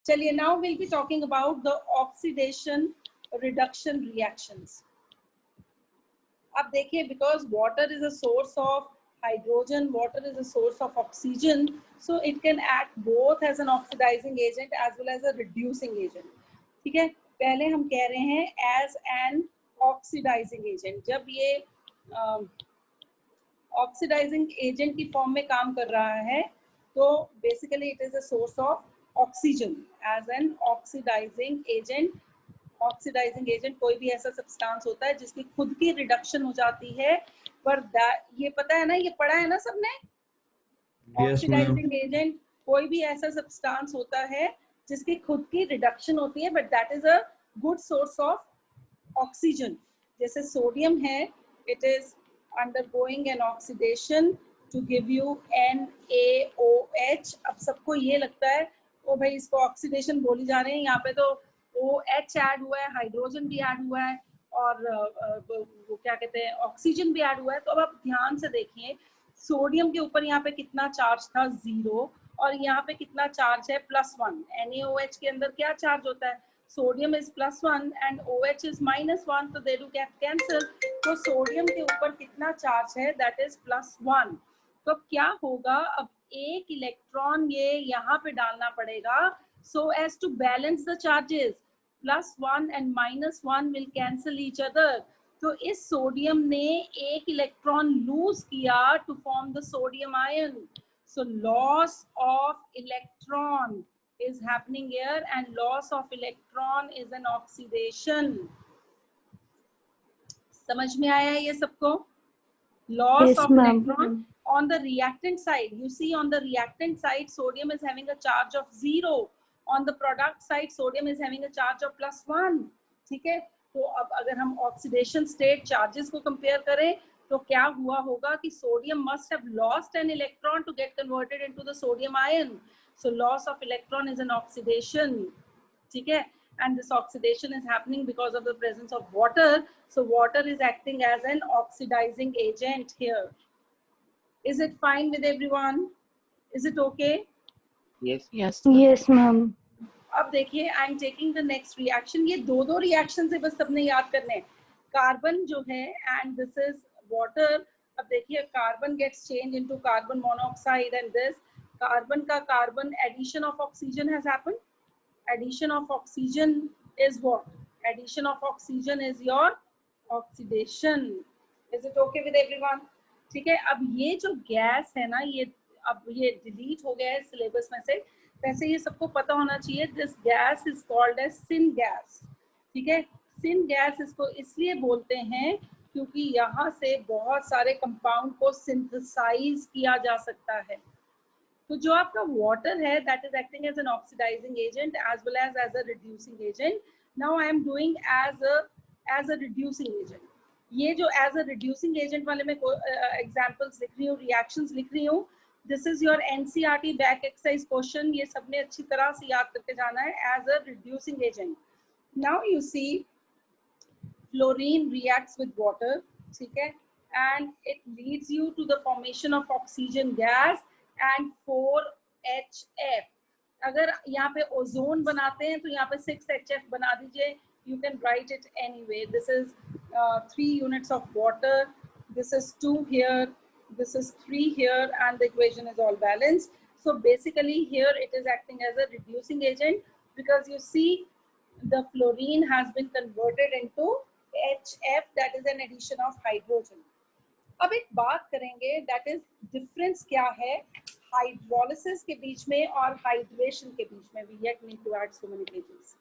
चलिए, now we'll be talking about the oxidation reduction reactions. अब देखिए, because water is a source of hydrogen, water is a source of oxygen, so it can act both as an oxidizing agent as well as a reducing agent. ठीक है, पहले हम कह रहे हैं as an oxidizing agent. जब ये oxidising agent की फॉर्म में काम कर रहा है तो basically it is a source of oxygen as an oxidising agent. Oxidising agent कोई भी ऐसा सब्सटेंस होता है जिसकी खुद की रिडक्शन हो जाती है, पर ये पता है ना, ये पढ़ा है ना सबने. ऑक्सीडाइजिंग एजेंट कोई भी ऐसा सब्सटेंस होता है जिसकी खुद की रिडक्शन होती है, but that is a good source of oxygen. जैसे सोडियम है, it is undergoing an oxidation to give you NaOH. अब सबको ये लगता है ओ भाई इसको ऑक्सीडेशन बोली जा रहे हैं, यहाँ पे तो OH ऐड हुआ है, हाइड्रोजन भी ऐड हुआ है और वो क्या कहते हैं ऑक्सीजन भी ऐड हुआ है. तो अब आप ध्यान से देखिए, सोडियम के ऊपर यहाँ पे कितना चार्ज था, 0, और यहाँ पे कितना चार्ज है, +1. NaOH के अंदर क्या चार्ज होता है, sodium is +1 and OH is -1, तो दे डू गेट कैंसिल. तो सोडियम के ऊपर कितना चार्ज है, दैट इज +1. तो क्या होगा, अब एक इलेक्ट्रॉन ये यहाँ पे डालना पड़ेगा so as to balance the charges. +1 and -1 will cancel each other. तो इस सोडियम ने एक इलेक्ट्रॉन लूज किया to form the sodium ion. So loss of electron is happening here, and loss of electron is an oxidation. समझ में आया ये सबको? Loss of electron on the reactant side. You see on the reactant side sodium is having a charge of 0. On the product side sodium is having a charge of +1. ठीक है, तो अब अगर हम ऑक्सीडेशन स्टेट चार्जेस को compare करें तो क्या हुआ होगा कि sodium must have lost an electron to get converted into the sodium ion. So loss of electron is an oxidation. ठीक है, and this oxidation is happening because of the presence of water. So water is acting as an oxidizing agent here. Is it fine with everyone? Is it okay? Yes. Yes. Yes, ma'am. अब देखिए, I am taking the next reaction. ये दो reaction से बस सबने याद करने हैं. कार्बन जो है एंड दिस इज वाटर. अब देखिए, carbon gets change into carbon monoxide and this carbon का carbon addition of oxygen has happened. Addition of oxygen is what? Addition of oxygen is your oxidation. Is it okay with everyone? ठीक है, अब ये जो gas है ना, ये अब ये डिलीट हो गया है सिलेबस में से. वैसे ये सबको पता होना चाहिए. This gas is called as syn gas. ठीक है, सिन गैस इसको इसलिए बोलते हैं क्योंकि यहाँ से बहुत सारे कंपाउंड को सिंथेसाइज किया जा सकता है. तो जो आपका वाटर है that is acting as an oxidising agent as well as a reducing agent. Now I am doing as a reducing agent. ये जो एज अ रिड्यूसिंग एजेंट वाले में एग्जांपल्स लिख रही हूँ, रिएक्शंस लिख रही हूँ. This is your NCERT back exercise question. ये सबने अच्छी तरह से याद करके जाना है. As a reducing agent, now you see fluorine reacts with water. ठीक है, and it leads you to the formation of oxygen gas and 4HF. अगर यहाँ पे ओजोन बनाते हैं तो यहाँ पे 6HF बना दीजिए. You can write it anyway. This is 3 units of water. This is 2 here. This is 3 here, and the equation is all balanced. So basically here it is acting as a reducing agent because you see the fluorine has been converted into HF, that is an addition of hydrogen. अब एक बात करेंगे, that is difference क्या है hydrolysis के बीच में और हाइड्रेशन के बीच में. We yet need to add so many pages.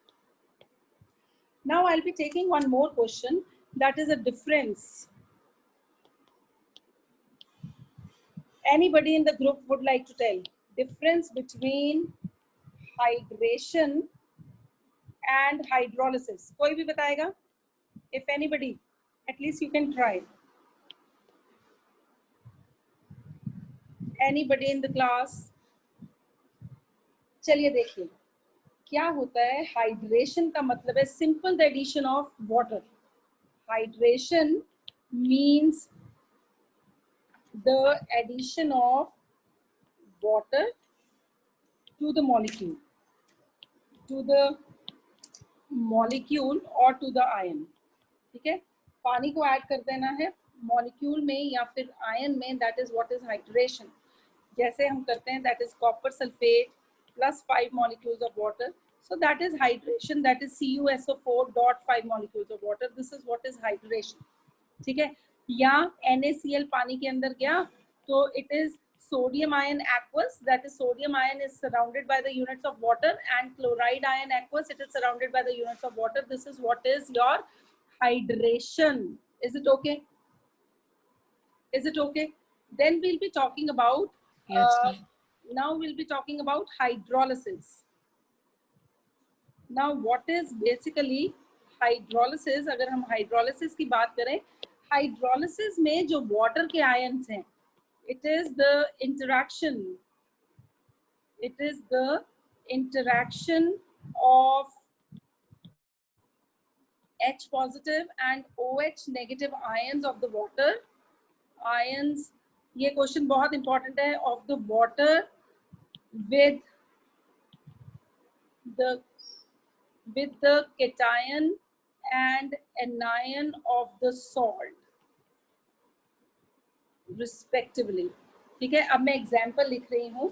Now I will be taking one more question, that is a difference. Anybody in the group would like to tell difference between hydration and hydrolysis? कोई भी बताएगा? If anybody, at least you can try. Anybody in the class? चलिए देखिए क्या होता है. Hydration का मतलब है simple the addition of water. Hydration means the addition of water to the molecule. to the molecule or to the ion. ठीक है, पानी को ऐड कर देना है मॉलिक्यूल में या फिर आयन में, that is what is hydration. जैसे हम करते हैं, that is copper sulphate plus 5 molecules of water. So that is hydration, that is CuSO4.5 molecules of water. This is what is hydration. ठीक है, या NaCl पानी के अंदर गया तो it is sodium ion aqueous, that is sodium ion is surrounded by the units of water, and chloride ion aqueous, it is surrounded by the units of water. This is what is your hydration. Is it okay? Is it okay? Then we'll be talking about now we'll be talking about hydrolysis. Now what is basically hydrolysis? अगर हम hydrolysis की बात करें, hydrolysis में जो water के ions हैं, it is the interaction of H positive and OH negative ions of the water. Ions, ये क्वेश्चन बहुत इंपॉर्टेंट है, of the water with the cation and anion of the salt respectively. ठीक है, अब मैं example लिख रही हूँ.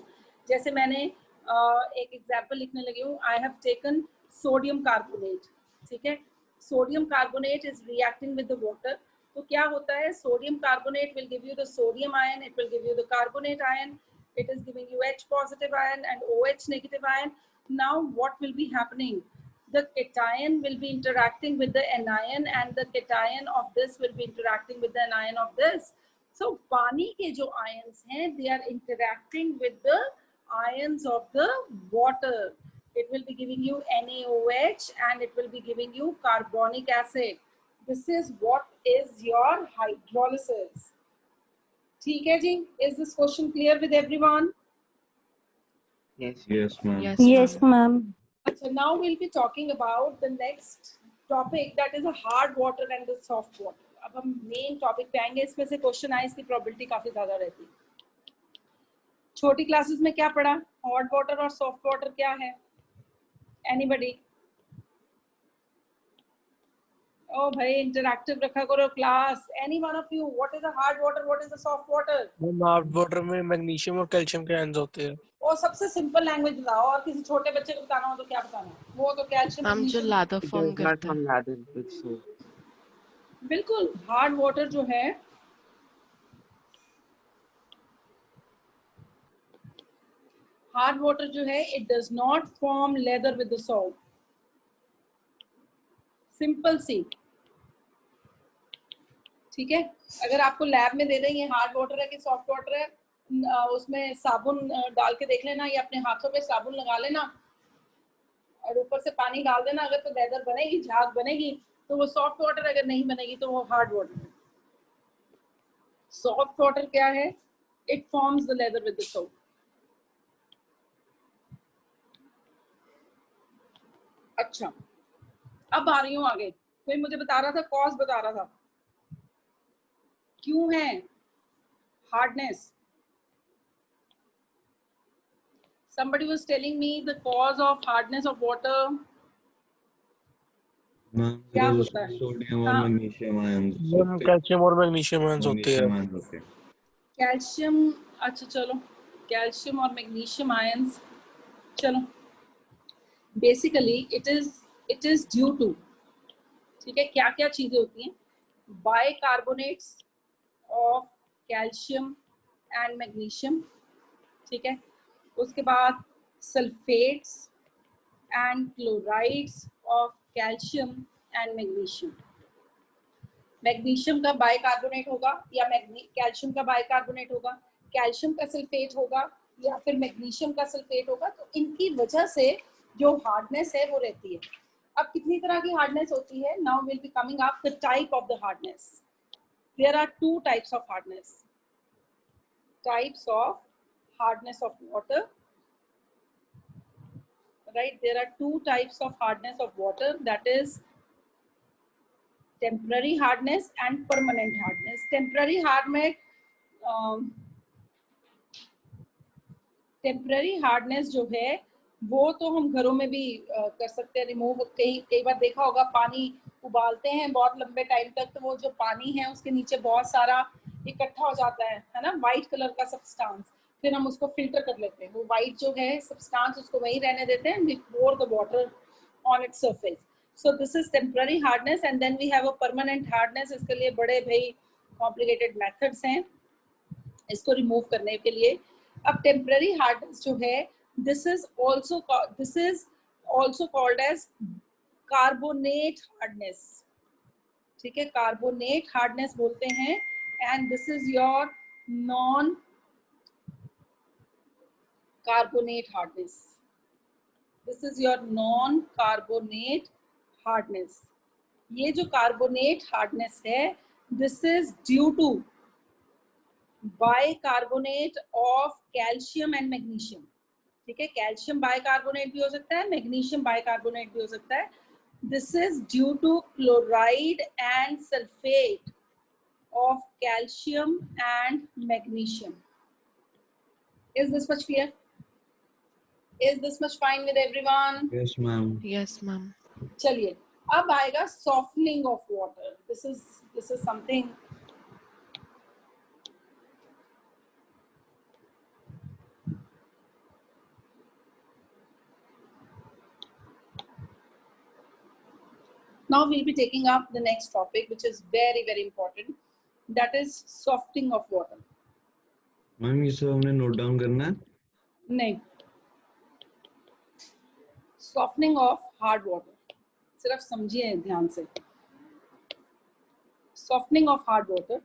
जैसे मैंने एक एग्जाम्पल लिखने लगी हूँ. I have taken sodium carbonate. ठीक है, sodium carbonate is reacting with the water. तो क्या होता है, sodium carbonate will give you the sodium ion, it will give you the carbonate ion, it is giving you H positive ion and OH negative ion. Now what will be happening? The cation will be interacting with the anion and the cation of this will be interacting with the anion of this. So पानी के जो ions हैं, they are interacting with the ions of the water. It will be giving you NaOH and it will be giving you carbonic acid. This is what is your hydrolysis. ठीक है जी, is this question clear with everyone? Yes. Yes, ma'am. Yes, ma'am. So now we'll be talking about the next topic, that is a hard water and the soft water. अब हम main topic पे आएंगे. इसमें से question आए, इसकी probability काफी ज्यादा रहती है. छोटी क्लासेस में क्या पढ़ा, हॉट वाटर और सॉफ्ट वाटर क्या है? एनीबडी? ओ भाई, इंटरैक्टिव रखा करो class. Any one of you, what is a hard water, what is a soft water? Hard water में मैग्नीशियम और कैल्शियम के आयंस होते हैं. और सबसे सिंपल लैंग्वेज बताओ, और किसी छोटे बच्चे को बताना हो तो क्या बताना? वो तो कैल्शियम हम जो लादर फॉर्म करते हैं. बिल्कुल. हार्ड वाटर जो है, हार्ड वाटर जो है, it does not form lather with the salt. Simple सी. ठीक है, अगर आपको लैब में दे दें ये हार्ड वाटर है कि सॉफ्ट वाटर है, उसमें साबुन डाल के देख लेना, या अपने हाथों पे साबुन लगा लेना और ऊपर से पानी डाल देना. अगर तो लेदर बनेगी, झाग बनेगी, तो वो सॉफ्ट वाटर. अगर नहीं बनेगी तो वो हार्ड वाटर है. सॉफ्ट वाटर क्या है? It forms the leather with the salt. अच्छा, अब आ रही हूँ आगे. कोई मुझे बता रहा था, कॉज बता रहा था, क्यों है hardness. Somebody was telling me the cause of hardness of water. क्या होता है? सोडियम और मैग्नीशियम आयंस. कैल्शियम और मैग्नीशियम आयंस होते हैं. कैल्शियम, अच्छा चलो, कैल्शियम और मैग्नीशियम आयंस. चलो, basically it is due to, ठीक है, क्या क्या चीजें होती हैं? Bicarbonates of calcium and magnesium. ठीक है, उसके बाद sulphates and chlorides of calcium and magnesium. Magnesium का बाइकार्बोनेट होगा या कैल्शियम का बाइकार्बोनेट होगा, कैल्शियम का सल्फेट होगा या फिर मैग्नीशियम का सल्फेट होगा. तो इनकी वजह से जो हार्डनेस है वो रहती है. अब कितनी तरह की हार्डनेस होती है? Now will be coming up the type of the hardness. There are two types of hardness. Types of hardness of water, right? There are two types of hardness of water, that is temporary hardness and permanent hardness. Temporary hardness जो है वो तो हम घरों में भी कर सकते हैं रिमूव। कई बार देखा होगा, पानी उबालते हैं बहुत लंबे टाइम तक, तो वो जो पानी है उसके नीचे बहुत सारा इकट्ठा हो जाता है ना, वाइट कलर का सब्सटेंस। फिर हम उसको फिल्टर कर लेते हैं, वो वाइट जो है सब्सटेंस उसको वहीं रहने देते हैं, we pour the water on its surface. So this is temporary hardness and then we have a permanent hardness. इसके लिए बड़े भाई कॉम्प्लिकेटेड मेथड्स हैं इसको रिमूव करने के लिए। अब टेम्पररी हार्डनेस जो है, this is also called as carbonate hardness. ठीक है, कार्बोनेट हार्डनेस बोलते हैं। And this is your non carbonate hardness. This is your non carbonate hardness. ये जो कार्बोनेट हार्डनेस है, this is due to bicarbonate of calcium and magnesium. ठीक है, calcium bicarbonate भी हो सकता है, मैग्नीशियम बाइकार्बोनेट भी हो सकता है। This is due to chloride and sulphate of calcium and magnesium. Is this much clear? Is this much fine with everyone? Yes, ma'am. Yes, ma'am. चलिए, अब आएगा softening of water. This is something now we'll be taking up the next topic, which is very very important, that is softening of water. Ma'am ये सब हमने note down करना है? नहीं, softening of hard water सिर्फ समझिए ध्यान से। softening of hard water,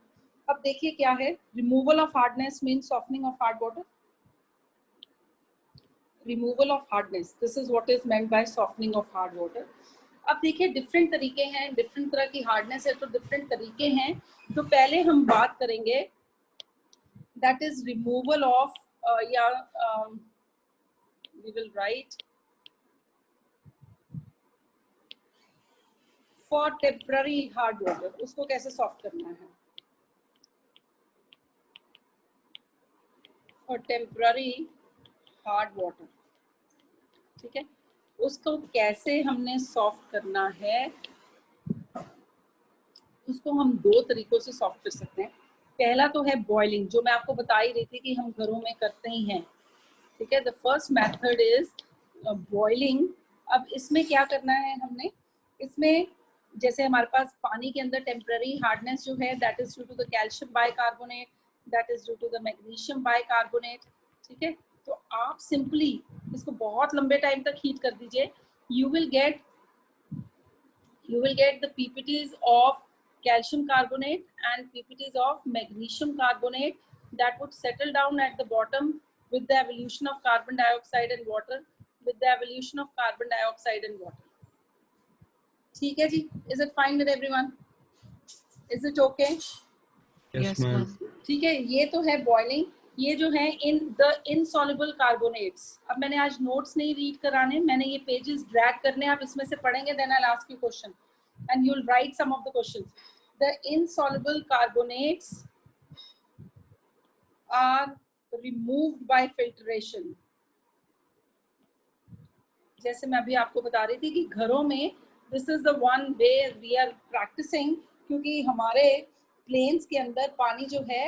अब देखिए क्या है, removal of hardness means softening of hard water. removal of hardness, this is what is meant by softening of hard water. अब देखिए डिफरेंट तरीके हैं, डिफरेंट तरह की हार्डनेस है तो डिफरेंट तरीके हैं। तो पहले हम बात करेंगे दैट इज रिमूवल ऑफ या we will write for temporary hard water, उसको कैसे सॉफ्ट करना है। फॉर टेम्पररी हार्ड वाटर, ठीक है, उसको कैसे हमने सॉफ्ट करना है, उसको हम दो तरीकों से सॉफ्ट कर सकते हैं। पहला तो है बॉइलिंग, जो मैं आपको बता ही रही थी कि हम घरों में करते ही हैं। ठीक है, the first method is boiling. अब इसमें क्या करना है हमने, इसमें जैसे हमारे पास पानी के अंदर टेम्पररी हार्डनेस जो है that is due to the calcium bicarbonate, that is due to the magnesium bicarbonate. ठीक है, तो आप सिंपली इसको बहुत लंबे टाइम तक हीट कर दीजिए, you will get the PPTs of calcium carbonate and PPTs of magnesium carbonate that would settle down at the bottom with the evolution of carbon dioxide and water, with the evolution of carbon dioxide and water. ठीक है जी, is it fine with everyone? Is it okay? Yes, ma'am. ठीक है, ये तो है boiling. ये जो है इन द इनसॉल्युबल कार्बोनेट्स, अब मैंने आज नोट्स नहीं रीड कराने, मैंने ये पेजेस ड्रैग करने, आप इसमें से पढ़ेंगे, then I will ask you question and you will write some of the questions. The insoluble carbonates are removed by filtration. जैसे मैं अभी आपको बता रही थी कि घरों में this is the one way we are practicing, क्योंकि हमारे प्लेन्स के अंदर पानी जो है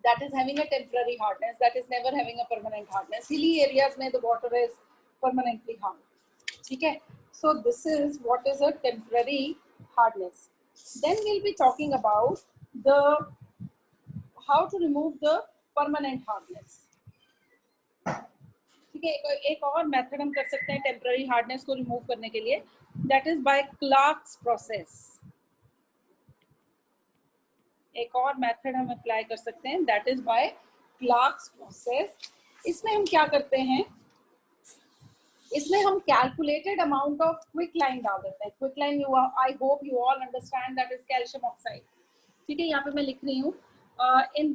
that is having a temporary hardness, that is never having a permanent hardness. Hilly areas में the water is permanently hard. ठीक है, so this is what is a temporary hardness. Then we'll be talking about the how to remove the permanent hardness. ठीक है, एक और method हम कर सकते हैं टेम्पररी हार्डनेस को रिमूव करने के लिए, that is by Clark's process. एक और मेथड हम अप्लाई कर सकते हैं, that is by Clark's process. इसमें हम क्या करते हैं, इसमें हम calculated amount of quick lime डाल देते हैं। Quick lime you, I hope you all understand, that is calcium oxide. ठीक है, यहाँ पे मैं लिख रही हूँ, in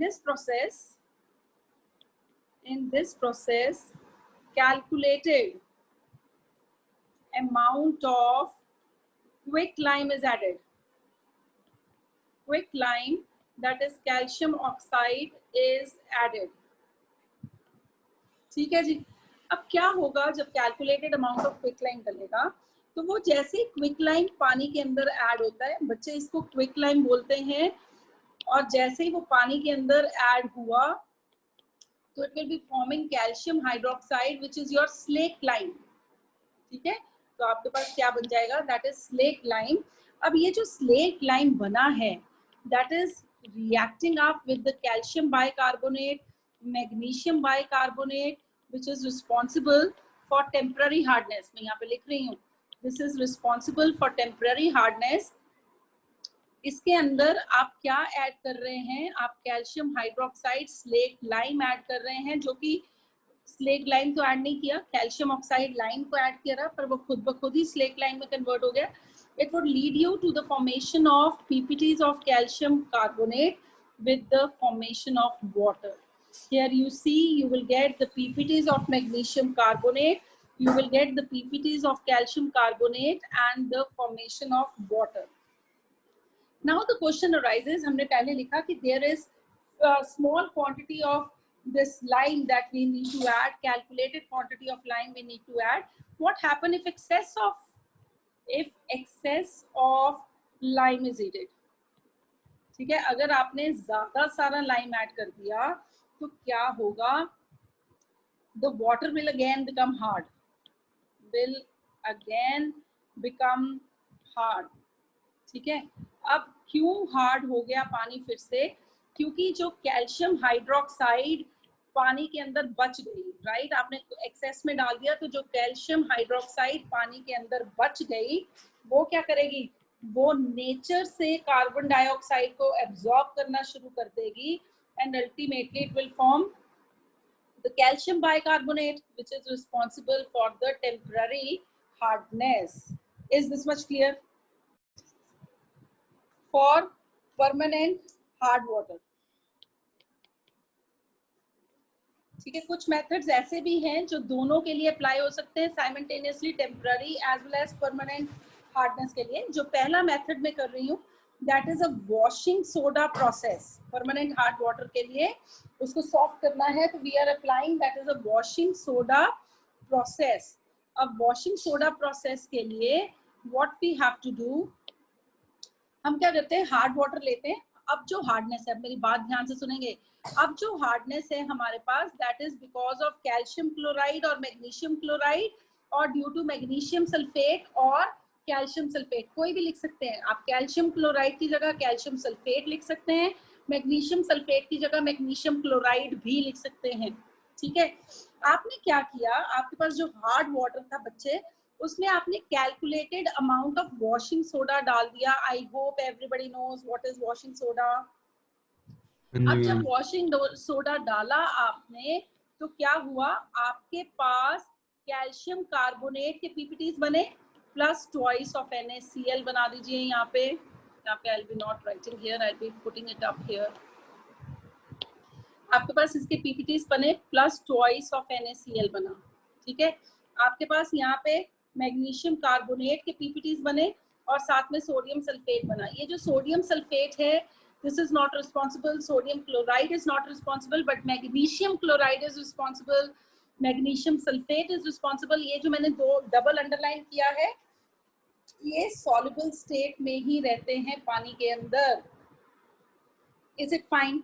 this process calculated amount of quick lime is added. Quick lime, that is calcium oxide, is added. ठीक है जी, अब क्या होगा जब कैलकुलेटेड अमाउंट ऑफ क्विकलाइम डलेगा, तो वो जैसे क्विकलाइम पानी के अंदर ऐड होता है, बच्चे इसको क्विकलाइम बोलते हैं, और जैसे ही वो पानी के अंदर ऐड हुआ तो it will be forming calcium hydroxide which is your slate lime. ठीक है, तो आपके पास क्या बन जाएगा, दैट इज स्लेट लाइम। अब ये जो स्लेट लाइम बना है that is reacting up with the calcium bicarbonate, magnesium bicarbonate, which is responsible for temporary hardness. मैं यहाँ पे लिख रही हूँ, this is responsible for temporary hardness. इसके अंदर आप क्या ऐड कर रहे हैं, आप calcium hydroxide slate lime add कर रहे हैं, जो कि स्लेट लाइम तो ऐड नहीं किया, कैल्शियम ऑक्साइड लाइम को ऐड किया रहा, पर वो खुद ब खुद ही स्लेट लाइम में कन्वर्ट हो गया. It would lead you to the formation of PPTs of calcium carbonate with the formation of water. Here you see, you will get the PPTs of magnesium carbonate, you will get the PPTs of calcium carbonate and the formation of water. Now the question arises, हमने पहले लिखा कि there is a small quantity of this lime that we need to add, calculated quantity of lime we need to add. What happen if excess of lime is added? ठीक है, अगर आपने ज्यादा सारा लाइम ऐड कर दिया तो क्या होगा, the water will again become hard, ठीक है. अब क्यों हार्ड हो गया पानी फिर से, क्योंकि जो कैल्शियम हाइड्रोक्साइड पानी के अंदर बच गई, राइट, आपने एक्सेस में डाल दिया, तो जो कैल्शियम हाइड्रोक्साइड पानी के अंदर बच गई वो क्या करेगी, वो नेचर से कार्बन डाइऑक्साइड को एब्जॉर्ब करना शुरू कर देगी, and ultimately it will form the calcium bicarbonate which is responsible for the temporary hardness. Is this much clear? For permanent hard water, ठीक है. कुछ मेथड्स ऐसे भी हैं जो दोनों के लिए अप्लाई हो सकते हैं simultaneously, temporary as well as permanent hardness के लिए. जो पहला मेथड में कर रही हूँ that is a washing soda process. Permanent hard water के लिए उसको सॉफ्ट करना है तो we are applying that is a washing soda process. अब वॉशिंग सोडा प्रोसेस के लिए what we have to do, हम क्या करते हैं, हार्ड वाटर लेते हैं. अब जो हार्डनेस है, मेरी बात ध्यान से सुनेंगे, अब जो हार्डनेस है हमारे पास that is because of calcium chloride और मैग्नीशियम क्लोराइड, और ड्यू टू मैग्नीशियम सल्फेट और कैल्शियम सल्फेट. कोई भी लिख सकते हैं आप, कैल्शियम क्लोराइड की जगह कैल्शियम सल्फेट लिख सकते हैं, मैग्नीशियम सल्फेट की जगह मैग्नीशियम क्लोराइड भी लिख सकते हैं. ठीक है, आपने क्या किया, आपके पास जो हार्ड वाटर था बच्चे, उसमें आपने calculated amount of washing soda डाल दिया. I hope everybody knows what is washing soda. अब जब वॉशिंग सोडा डाला आपने तो क्या हुआ, आपके पास कैल्शियम कार्बोनेट के पीपीटीज बने प्लस ट्वाइस ऑफ NaCl बना दीजिए. यहाँ पे आई will B not writing here, I will be putting it up here. आपके पास इसके पीपीटीज बने प्लस ट्वाइस ऑफ NaCl बना. ठीक है, आपके पास यहाँ पे मैग्नीशियम कार्बोनेट के पीपीटीज बने और साथ में सोडियम सल्फेट बना. ये जो सोडियम सल्फेट है this is not responsible, sodium chloride is not responsible, but magnesium chloride is responsible, magnesium sulfate is responsible. ये जो मैंने दो डबल अंडरलाइन किया है ये soluble state में ही रहते हैं पानी के अंदर. Is it fine?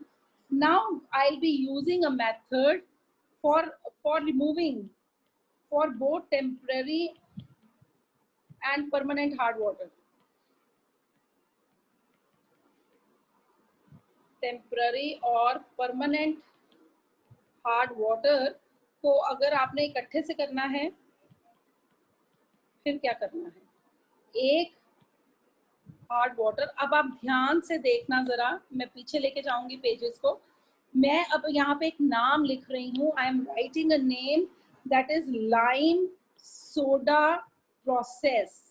Now I'll be using a method for removing for both temporary and permanent hard water. Temporary और परमानेंट हार्ड वाटर को अगर आपने इकट्ठे से करना है फिर क्या करना है, एक हार्ड वाटर. अब आप ध्यान से देखना जरा, मैं पीछे लेके जाऊंगी पेजेस को. मैं अब यहाँ पे एक नाम लिख रही हूँ, I am writing a name that is lime soda process.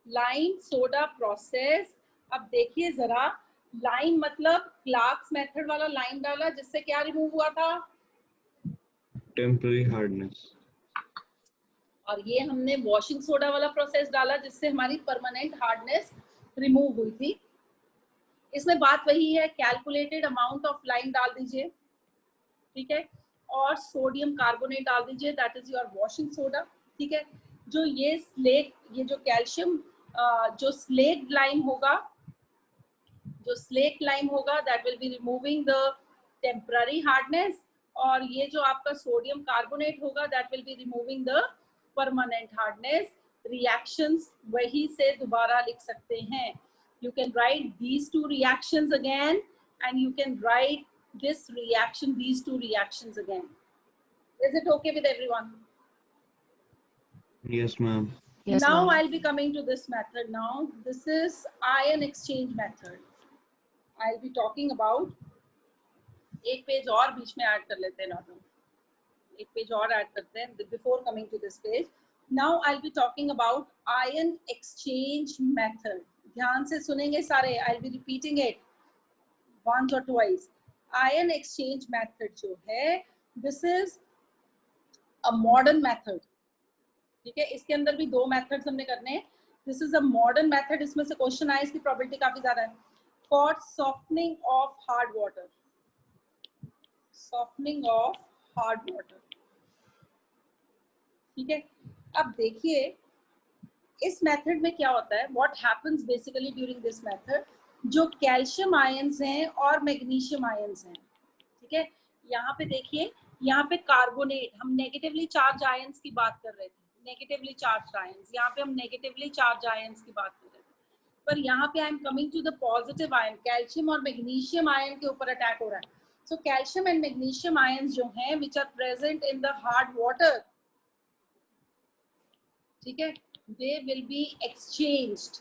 Lime soda process. अब देखिए जरा, लाइम मतलब क्लार्क्स मेथड वाला लाइम डाला जिससे क्या रिमूव हुआ था, टेम्पररी हार्डनेस. और ये हमने वॉशिंग सोडा वाला प्रोसेस डाला जिससे हमारी परमानेंट हार्डनेस रिमूव हुई थी. इसमें बात वही है, कैलकुलेटेड अमाउंट ऑफ लाइम डाल दीजिए. ठीक है, और सोडियम कार्बोनेट डाल दीजिए, that is your washing soda. ठीक है, जो ये स्लेट, ये जो कैल्शियम जो स्लेट लाइम होगा, that will B removing the temporary hardness, और ये जो आपका सोडियम कार्बोनेट होगा that will B removing the permanent hardness. Reactions वही से दोबारा लिख सकते हैं। You can write these two reactions again, and you can write this reaction, these two reactions again. Is it okay with everyone? Yes, ma'am. Yes, Now ma'am. I'll be coming to this method now. This is ion exchange method. I'll be talking about, एक page और बीच में add कर लेते हैं ना, एक page और add करते हैं before coming to this page. Now I'll be talking about ion exchange method. ध्यान से सुनेंगे सारे, I'll be repeating it once or twice. Ion exchange method जो है, this is a modern method. ठीक है, इसके अंदर भी दो methods हमने करने हैं. This is a modern method. इसमें से क्वेश्चन आए, इसकी probability काफी ज्यादा है. For softening of hard water. Softening of hard water. ठीक है, अब देखिए इस मेथड में क्या होता है, what happens basically during this method, जो कैल्शियम आयंस हैं और मैग्नीशियम आयंस हैं, ठीक है, यहाँ पे देखिए, यहाँ पे कार्बोनेट, हम नेगेटिवली चार्ज आयंस की बात कर रहे थे, नेगेटिवली चार्ज आयंस, यहाँ पे हम नेगेटिवली चार्ज आयंस की बात कर रहे थे, पर यहाँ पे I am coming to the positive ion, calcium और मैग्नीशियम आयन के ऊपर अटैक हो रहा है. So calcium and magnesium ions जो हैं which are present in the hard water, ठीक है, they will be exchanged.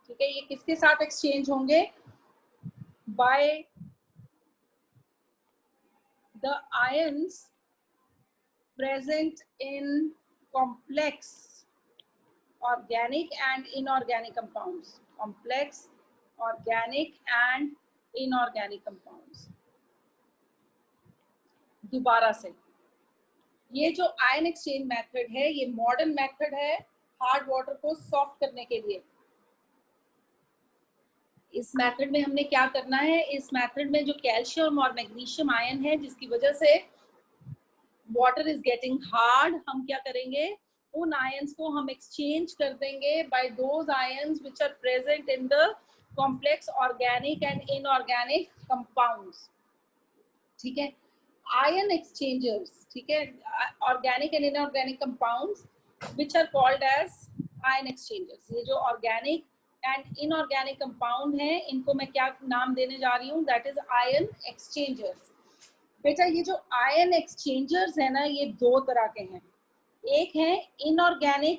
ठीक है, ये किसके साथ एक्सचेंज होंगे, by the ions present in complex organic and inorganic compounds, complex organic and inorganic compounds. दोबारा से, ये जो आयन एक्सचेंज मेथड है ये मॉडर्न मेथड है हार्ड वाटर को सॉफ्ट करने के लिए. इस मेथड में हमने क्या करना है, इस मेथड में जो कैल्शियम और मैग्नीशियम आयन है जिसकी वजह से वाटर इज गेटिंग हार्ड, हम क्या करेंगे, उन आयंस को हम एक्सचेंज कर देंगे by those ions which are present in the complex organic and inorganic compounds. ठीक है, ion exchangers, ठीक है, organic and inorganic compounds which are called as ion exchangers. ये जो organic and inorganic compound हैं इनको मैं क्या नाम देने जा रही हूँ, that is ion exchangers. बेटा ये जो ion exchangers है ना, ये दो तरह के हैं, एक है inorganic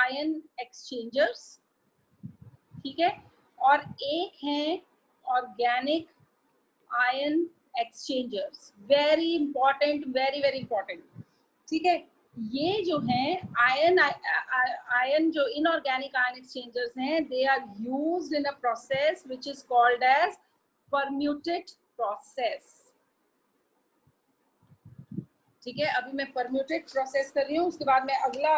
ion exchangers, ठीक है, और एक है organic ion exchangers. Very important, very important. ठीक है, ये जो हैं ion जो inorganic ion exchangers हैं, they are used in a process which is called as permutate process. ठीक है, अभी मैं permutate process कर रही हूँ, उसके बाद मैं अगला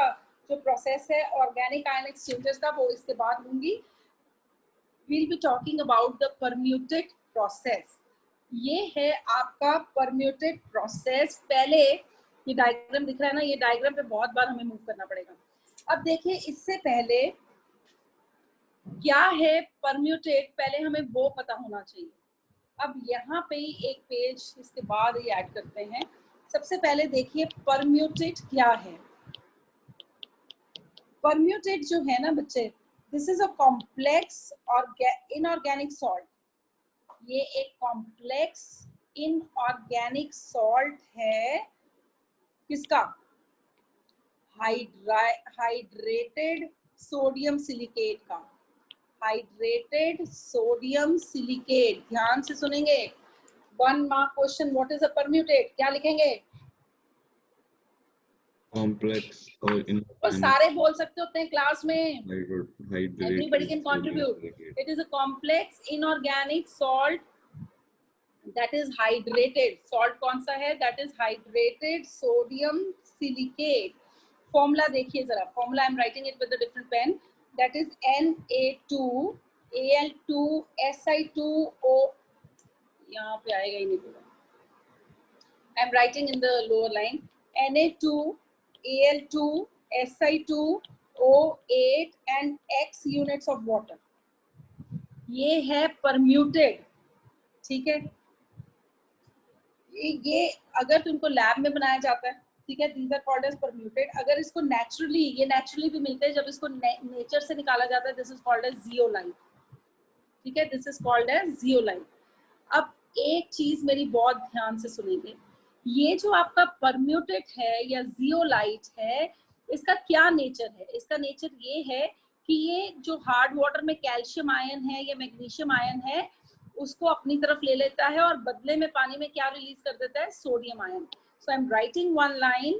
जो प्रोसेस है organic ion exchangers का वो इसके बाद लूंगी. We'll be talking about the permutate process. ये है आपका परम्यूटेड प्रोसेस. पहले ये डायग्राम दिख रहा है ना, ये डायग्राम पे बहुत बार हमें मूव करना पड़ेगा. अब देखिए इससे पहले क्या है परम्यूटेड, पहले हमें वो पता होना चाहिए. अब यहाँ पे एक पेज इसके बाद ही ऐड करते हैं. सबसे पहले देखिए परम्यूटेड क्या है. परम्यूटेड जो है ना बच्चे, दिस इज अ कॉम्प्लेक्स और इनऑर्गेनिक सॉल्ट. ये एक कॉम्प्लेक्स इनऑर्गेनिक सॉल्ट है, किसका, हाइड्रेटेड सोडियम सिलिकेट का. हाइड्रेटेड सोडियम सिलिकेट, ध्यान से सुनेंगे, 1 mark question. What is a permute, क्या लिखेंगे, कॉम्प्लेक्स और सारे बोल सकते होते हैं क्लास में, everybody can contribute. It is a complex inorganic salt that is hydrated. Salt कौन सा है, that is hydrated sodium silicate. Formula देखिए जरा, formula I am writing it with a different pen. That is Na2Al2Si2O. यहाँ पे आएगा ही नहीं पूरा। आई am writing in the lower line Na2 Al2 Si2 O8 and X units of water, ये है permuted, ठीक है। ये अगर तुमको लैब में बनाया जाता है, ठीक है, these are called as permuted. अगर इसको नेचुरली, ये नेचुरली भी मिलते हैं, जब इसको नेचर से निकाला जाता है, this is called as zeolite, ठीक है, this is called as zeolite. अब एक चीज मेरी बहुत ध्यान से सुनेंगे, ये जो आपका परम्यूटेड है या जियोलाइट है, इसका क्या नेचर है? इसका नेचर ये है कि ये जो हार्ड वाटर में कैल्शियम आयन है या मैग्नीशियम आयन है, उसको अपनी तरफ ले लेता है और बदले में पानी में क्या रिलीज कर देता है? Sodium ion. So I am writing one line,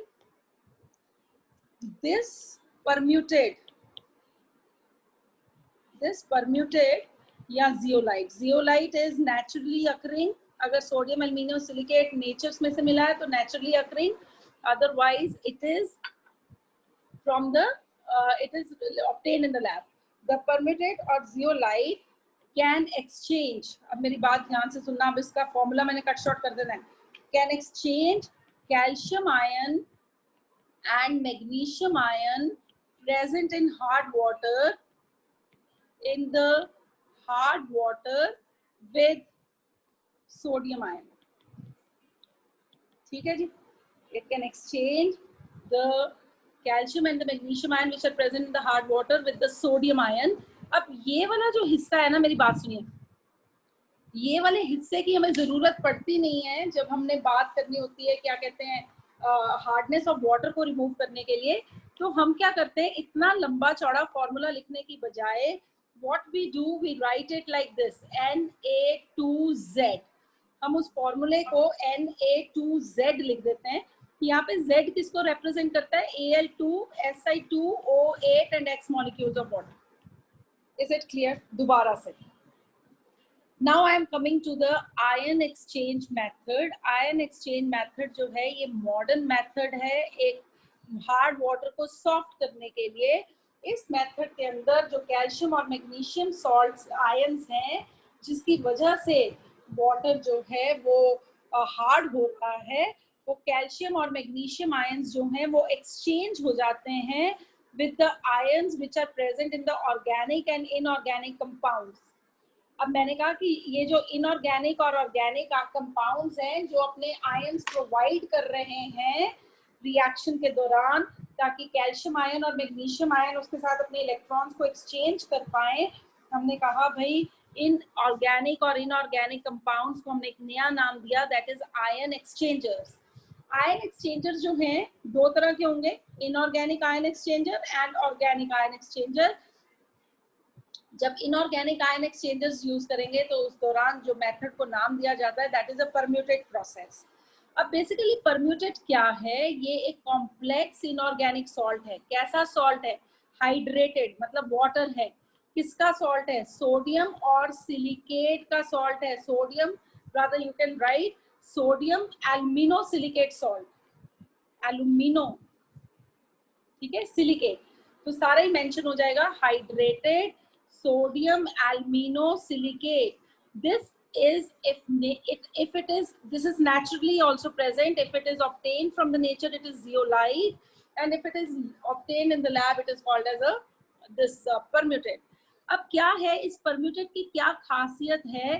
this permutit या zeolite, zeolite is naturally occurring. अगर सोडियम एल्यूमिनियम सिलिकेट नेचर्स में से मिला है तो naturally occurring, otherwise it is from the it is obtained in the lab. The permuted or zeolite can exchange, अब मेरी बात ध्यान से सुनना, अब इसका फॉर्मूला मैंने कट शॉर्ट कर देना है, can exchange calcium ion and magnesium ion present in hard water, in the hard water with sodium ion, ठीक है जी। It can exchange the calcium and the magnesium ion which are present in the hard water with the sodium ion. अब ये वाला जो हिस्सा है ना, मेरी बात सुनिए, ये वाले हिस्से की हमें जरूरत पड़ती नहीं है जब हमने बात करनी होती है, क्या कहते हैं, हार्डनेस ऑफ वाटर को रिमूव करने के लिए। तो हम क्या करते हैं, इतना लंबा चौड़ा फॉर्मूला लिखने की बजाय what we do, we write it like this, Na2Z। हम उस फॉर्मूले को Na2Z लिख देते हैं। यहाँ पे Z किसको रिप्रेजेंट करता है? Al2 Si2 O8 and X molecules of water. Is it clear? दोबारा से, now I am coming to the ion exchange method. Ion exchange method जो है, ये मॉडर्न मेथड है एक हार्ड वाटर को सॉफ्ट करने के लिए। इस मेथड के अंदर जो कैल्शियम और मैग्नीशियम सॉल्ट्स आयंस हैं, जिसकी वजह से वाटर जो है वो हार्ड हो रहा है, वो कैल्शियम और मैग्नीशियम आयंस जो हैं वो एक्सचेंज हो जाते हैं with the ions which are present in the organic and inorganic compounds. अब मैंने कहा कि ये जो इनऑर्गेनिक और ऑर्गेनिक कंपाउंड्स हैं जो अपने आयंस प्रोवाइड कर रहे हैं रिएक्शन के दौरान, ताकि कैल्शियम आयन और मैग्नीशियम आयन उसके साथ अपने इलेक्ट्रॉन्स को एक्सचेंज कर पाए, हमने कहा भाई इन ऑर्गेनिक और इनऑर्गेनिक कंपाउंड्स को हमने एक नया नाम दिया, that is ion exchangers. Ion exchanger जो हैं दो तरह के होंगे, inorganic ion exchanger and organic ion exchanger. जब इनऑर्गेनिक आयन एक्सचेंजर्स यूज करेंगे तो उस दौरान जो मेथड को नाम दिया जाता है, that is a permuted process. अब बेसिकली परम्यूटेड क्या है? ये एक कॉम्प्लेक्स इनऑर्गेनिक सॉल्ट है। कैसा सॉल्ट है? हाइड्रेटेड, मतलब वाटर है। किसका सॉल्ट है? सोडियम और सिलिकेट का सॉल्ट है। Sodium, rather you can write sodium alumino silicate salt, alumino, ठीक है, सिलिकेट, तो सारा ही मेंशन हो जाएगा, hydrated sodium alumino silicate. This is if it is, this is naturally also present. If it is obtained from the nature, it is zeolite, and if it is obtained in the lab, it is called as a this permuted. अब क्या है इस permuted की क्या खासियत है?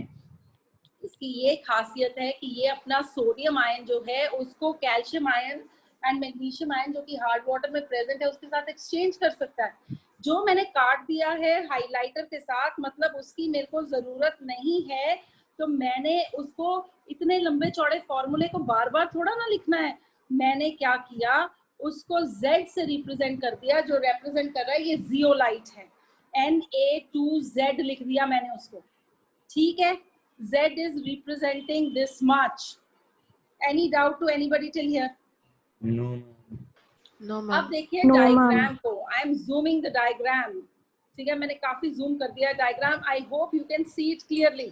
इसकी ये खासियत है कि ये अपना सोडियम आयन जो है उसको calcium ion and magnesium ion जो कि हार्ड वाटर में प्रेजेंट है उसके साथ एक्सचेंज कर सकता है। जो मैंने काट दिया है हाइलाइटर के साथ, मतलब उसकी मेरे को जरूरत नहीं है, तो मैंने उसको इतने लंबे चौड़े फॉर्मूले को बार बार थोड़ा ना लिखना है। मैंने क्या किया, उसको Z से रिप्रेजेंट कर दिया, जो रिप्रेजेंट कर रहा है ये जियोलाइट है, Na2Z लिख दिया मैंने उसको, ठीक है। Z is representing this much. Any doubt to anybody till here? No. No, अब ma'am. देखिए No, डायग्राम ma'am. को, I am zooming the diagram, ठीक है, मैंने काफी जूम कर दिया diagram. I hope you can see it clearly.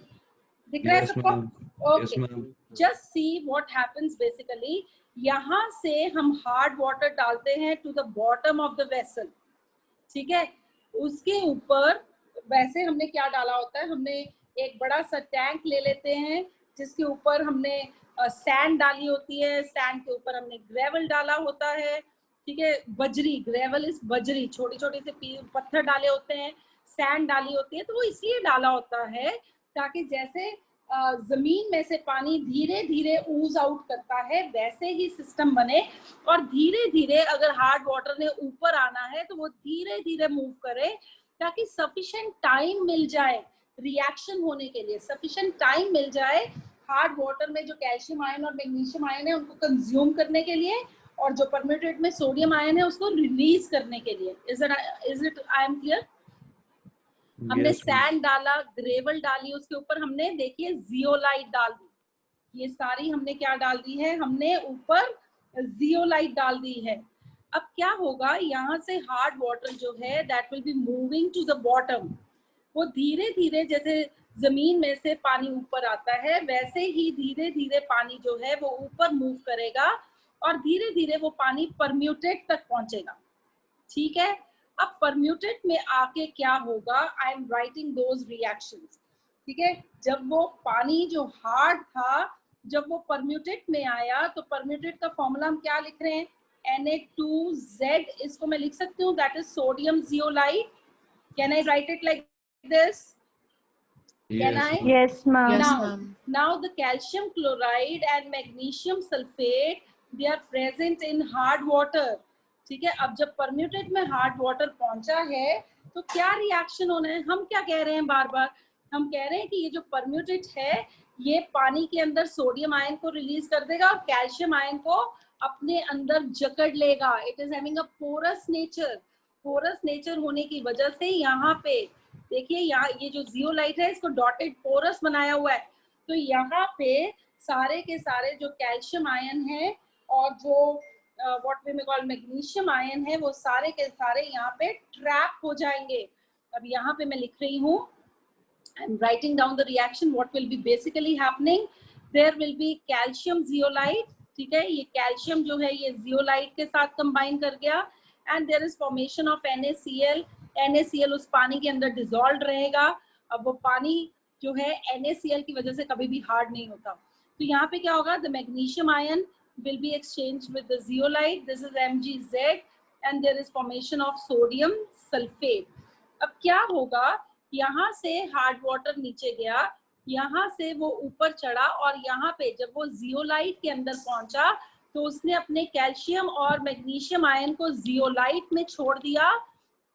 दिख रहा है Yes, सबको? ma'am. Yes, okay, ma'am. Just see what happens. Basically यहाँ से हम हार्ड वाटर डालते हैं to the bottom of the vessel, ठीक है। उसके ऊपर वैसे हमने क्या डाला होता है, हमने एक बड़ा सा टैंक ले लेते हैं, जिसके ऊपर हमने सैंड डाली होती है, सैंड के ऊपर हमने ग्रेवल डाला होता है, ठीक है, बजरी, ग्रेवल इज बजरी, छोटे छोटे से पत्थर डाले होते हैं, सैंड डाली होती है, तो वो इसलिए डाला होता है ताकि जैसे जमीन में से पानी धीरे धीरे ऊज आउट करता है वैसे ही सिस्टम बने, और धीरे धीरे अगर हार्ड वाटर ने ऊपर आना है तो वो धीरे धीरे मूव करे ताकि सफिशिएंट टाइम मिल जाए रिएक्शन होने के लिए, सफिशिएंट टाइम मिल जाए हार्ड वाटर में जो कैल्शियम आयन और मैग्नीशियम आयन है उनको कंज्यूम करने के लिए, और जो परम्यूटेट में सोडियम आयन है उसको रिलीज करने के लिए। Is it I am clear? हमने सैंड डाला, ग्रेवल डाली, उसके ऊपर हमने देखिए जियोलाइट डाल दी, ये सारी हमने क्या डाल दी है, हमने ऊपर जियोलाइट डाल दी है। अब क्या होगा, यहाँ से हार्ड वाटर जो है that will be moving to the bottom, वो धीरे धीरे जैसे जमीन में से पानी ऊपर आता है वैसे ही धीरे धीरे पानी जो है वो ऊपर मूव करेगा और धीरे धीरे वो पानी परम्यूटेट तक पहुंचेगा, ठीक है। अब परम्यूटेट में आके क्या होगा, आई एम राइटिंग दोज रिएक्शंस, ठीक है। जब वो पानी जो हार्ड था, जब वो परम्यूटेट में आया तो परम्यूटेट का फॉर्मूला हम क्या लिख रहे हैं, Na2Z, इसको मैं लिख सकती हूँ, that is sodium zeolite. Can I right it like this? Can I? Yes, ma'am. Yes, Now, ma'am. now the calcium chloride and magnesium sulfate, they are present in hard water. ठीक है, अब जब permute में hard water पहुंचा है तो क्या reaction होना है, हम क्या कह रहे हैं बार बार, हम कह रहे हैं कि ये जो परम्यूटेट है ये पानी के अंदर सोडियम आयन को रिलीज कर देगा और कैल्शियम आयन को अपने अंदर जकड़ लेगा। It is having a porous nature, porous nature होने की वजह से यहाँ पे देखिए, यहाँ ये जो जियोलाइट है इसको डॉटेड पोरस बनाया हुआ है, तो यहाँ पे सारे के सारे जो कैल्शियम आयन है और जो what we may call magnesium ion है वो सारे के सारे यहाँ पे ट्रैप हो जाएंगे। अब यहाँ पे मैं लिख रही हूँ, I am writing down the reaction, what will be basically happening, there will be calcium zeolite, ठीक है, ये कैल्शियम जो है ये जियोलाइट के साथ कंबाइन कर गया, and there is formation of NaCl, NaCl उस पानी के अंदर डिसॉल्व रहेगा। अब वो पानी जो है NaCl की वजह से कभी भी हार्ड नहीं होता, तो यहाँ पे क्या होगा, the magnesium ion will be exchanged with the zeolite, this is Mgz, and there is formation of sodium sulfate। अब क्या होगा, यहाँ से हार्ड वाटर नीचे गया, यहाँ से वो ऊपर चढ़ा और यहाँ पे जब वो जियोलाइट के अंदर पहुंचा तो उसने अपने कैल्शियम और मैग्नीशियम आयन को जियोलाइट में छोड़ दिया,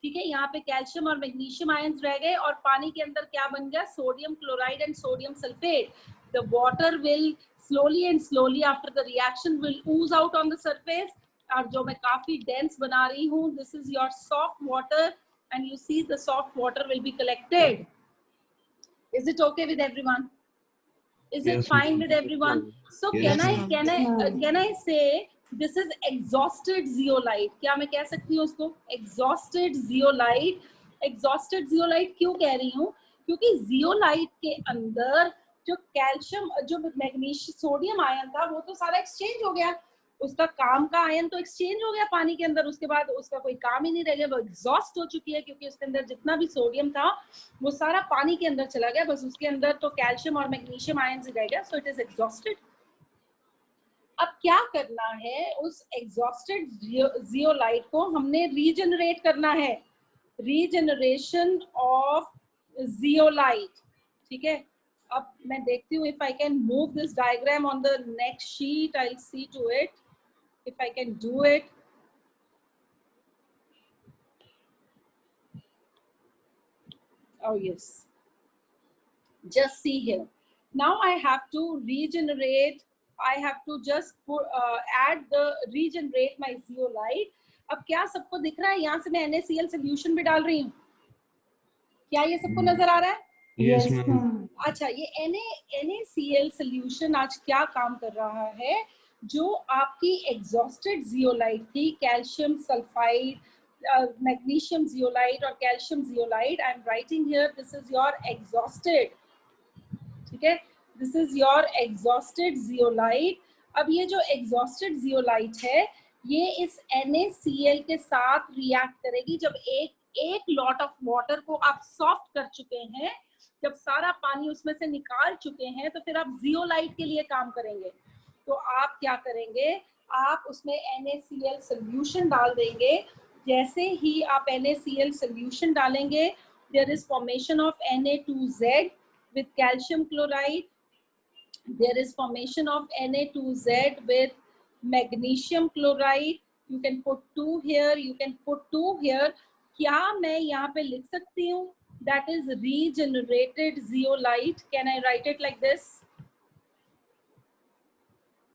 ठीक है। यहाँ पे कैल्शियम और मैग्नीशियम आयंस रह गए और पानी के अंदर क्या बन गया, sodium chloride and sodium sulphate. The water will slowly and slowly after the reaction will ooze out on the surface, और जो मैं काफी dense बना रही हूँ, this is your soft water and you see the soft water will be collected। Is it okay with everyone? Is it fine with everyone? So Yes, can I say this is exhausted zeolite? क्या मैं कह सकती हूँ उसको exhausted zeolite? Exhausted zeolite क्यों कह रही हूँ, क्योंकि zeolite के अंदर जो कैल्शियम जो मैग्नीशियम सोडियम आयन था वो तो सारा एक्सचेंज हो गया, उसका काम का आयन तो एक्सचेंज हो गया पानी के अंदर, उसके बाद उसका कोई काम ही नहीं रह गया, वो एग्जॉस्ट हो चुकी है क्योंकि उसके अंदर जितना भी सोडियम था वो सारा पानी के अंदर चला गया, बस उसके अंदर तो कैल्शियम और मैग्नीशियम आयन रह गया, सो इट इज एग्जॉस्टेड। अब क्या करना है, उस एग्जॉस्टेड जियोलाइट को हमने रीजनरेट करना है, रीजनरेशन ऑफ जियोलाइट, ठीक है। अब मैं देखती हूँ if I can move this diagram on the next sheet, I'll see to it if I can do it। Oh yes, just see here, now I have to regenerate, I have to just add the regenerate my zeolite। अब क्या सबको दिख रहा है, यहाँ से मैं NaCl solution भी डाल रही हूँ, क्या ये सबको नजर आ रहा है? Yes, ma'am। अच्छा, ये NaCl सोल्यूशन आज क्या काम कर रहा है, जो आपकी एग्जॉस्टेड जियोलाइट थी, कैल्शियम सल्फाइड, मैग्नीशियम जियोलाइट और calcium zeolite, I am writing here this is your exhausted, ठीक है, this is your exhausted zeolite. अब ये जो एग्जॉस्टेड जियोलाइट है ये इस NaCl के साथ रिएक्ट करेगी, जब एक लॉट ऑफ वाटर को आप सॉफ्ट कर चुके हैं जब सारा पानी उसमें से निकाल चुके हैं तो फिर आप जियोलाइट के लिए काम करेंगे। तो आप क्या करेंगे, आप उसमें NaCl सोल्यूशन डाल देंगे। जैसे ही आप NaCl सोल्यूशन डालेंगे, there is formation of Na2Z with calcium chloride. There is formation of Na2Z with magnesium chloride. You can put 2 here, you can put 2 here. क्या मैं यहाँ पे लिख सकती हूँ that is regenerated zeolite? Can I write it like this?